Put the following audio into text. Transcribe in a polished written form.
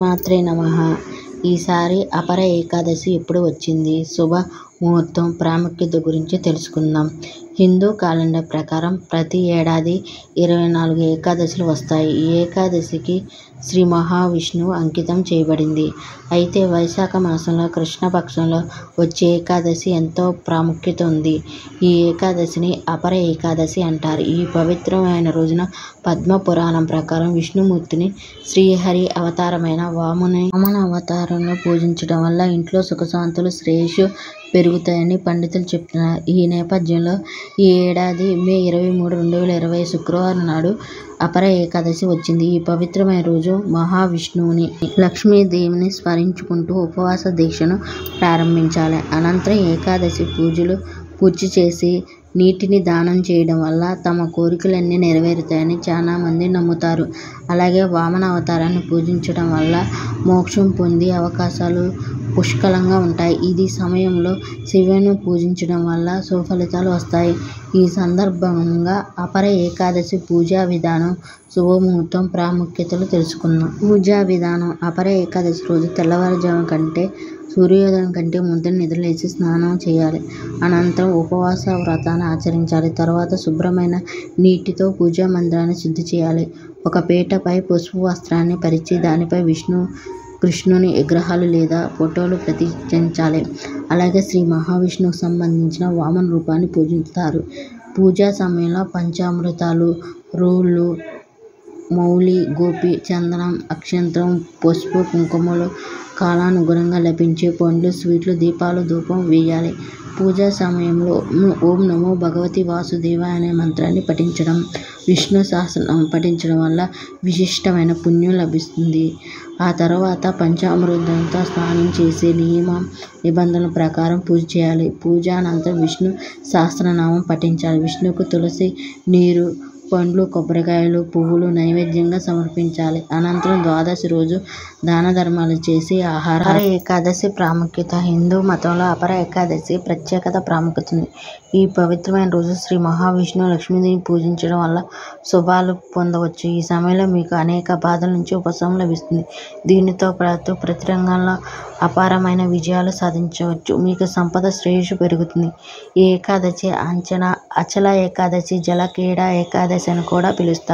మాత్రే నమః. ఈసారి అపర ఏకాదశి ఎప్పుడు వచ్చింది? శుభ ముహూర్తం, ప్రాముఖ్యత గురించి తెలుసుకుందాం. హిందూ క్యాలెండర్ ప్రకారం ప్రతి ఏడాది 24 ఏకాదశులు వస్తాయి. ఈ ఏకాదశికి శ్రీ మహావిష్ణువు అంకితం చేయబడింది. అయితే వైశాఖ మాసంలో కృష్ణపక్షంలో వచ్చే ఏకాదశి ఎంతో ప్రాముఖ్యత ఉంది. ఈ ఏకాదశిని అపర ఏకాదశి అంటారు. ఈ పవిత్రమైన రోజున పద్మ పురాణం ప్రకారం విష్ణుమూర్తిని శ్రీహరి అవతారమైన వామన అవతారంలో పూజించడం వల్ల ఇంట్లో సుఖశాంతులు, శ్రేయస్సు పెరుగుతాయని పండితులు చెప్తున్నారు. ఈ నేపథ్యంలో ఈ ఏడాది మే 23, 2020 శుక్రవారం నాడు అపర ఏకాదశి వచ్చింది. ఈ పవిత్రమైన రోజు మహావిష్ణువుని, లక్ష్మీదేవిని స్మరించుకుంటూ ఉపవాస దీక్షను ప్రారంభించాలి. అనంతరం ఏకాదశి పూర్తి చేసి నీటిని దానం చేయడం వల్ల తమ కోరికలన్నీ నెరవేరుతాయని చాలా మంది నమ్ముతారు. అలాగే వామన అవతారాన్ని పూజించడం వల్ల మోక్షం పొందే అవకాశాలు పుష్కలంగా ఉంటాయి. ఇది సమయంలో శివుని పూజించడం వల్ల సుఫలితాలు వస్తాయి. ఈ సందర్భంగా అపర ఏకాదశి పూజా విధానం, శుభముహూర్తం, ప్రాముఖ్యతలు తెలుసుకుందాం. పూజా విధానం: అపర ఏకాదశి రోజు తెల్లవారుజాము కంటే సూర్యోదయం కంటే ముందు నిద్రలేచి స్నానం చేయాలి. అనంతరం ఉపవాస వ్రతాన్ని ఆచరించాలి. తర్వాత శుభ్రమైన నీటితో పూజా మందిరాన్ని శుద్ధి చేయాలి. ఒక పీటపై పసుపు వస్త్రాన్ని పరిచి దానిపై కృష్ణుని విగ్రహాలు లేదా ఫోటోలు ప్రతిష్ఠించాలి. అలాగే శ్రీ మహావిష్ణువుకు సంబంధించిన వామన రూపాన్ని పూజిస్తారు. పూజా సమయంలో పంచామృతాలు, రోళ్ళు, మౌలి, గోపి, చందనం, అక్షంతరం, పసుపు, కుంకుమలు, కాలానుగుణంగా లభించే పండ్లు, స్వీట్లు, దీపాలు, ధూపం వేయాలి. పూజా సమయంలో ఓం నమో భగవతి వాసుదేవాయ అనే మంత్రాన్ని పఠించడం, విష్ణు సహస్రనామం పఠించడం వల్ల విశిష్టమైన పుణ్యం లభిస్తుంది. ఆ తర్వాత పంచామృతంతో స్నానం చేసి నియమ నిబంధనల ప్రకారం పూజ చేయాలి. పూజ అనంతరం విష్ణు సహస్రనామం పఠించాలి. విష్ణువుకు తులసి, నీరు, పండ్లు, కొబ్బరికాయలు, పువ్వులు నైవేద్యంగా సమర్పించాలి. అనంతరం ద్వాదశి రోజు దాన ధర్మాలు చేసి అపర ఏకాదశి ప్రాముఖ్యత: హిందూ మతంలో అపర ఏకాదశి ప్రత్యేకత, ప్రాముఖ్యత ఉంది. ఈ పవిత్రమైన రోజు శ్రీ మహావిష్ణువు, లక్ష్మీదేవిని పూజించడం వల్ల శుభాలు పొందవచ్చు. ఈ సమయంలో మీకు అనేక బాధల నుంచి ఉపశమనం లభిస్తుంది. దీనితో పాటు ప్రతి రంగంలో అపారమైన విజయాలు సాధించవచ్చు. మీకు సంపద, శ్రేయస్సు పెరుగుతుంది. ఈ ఏకాదశి అచల ఏకాదశి, జల క్రీడా ఏకాదశి అని కూడా పిలుస్తారు.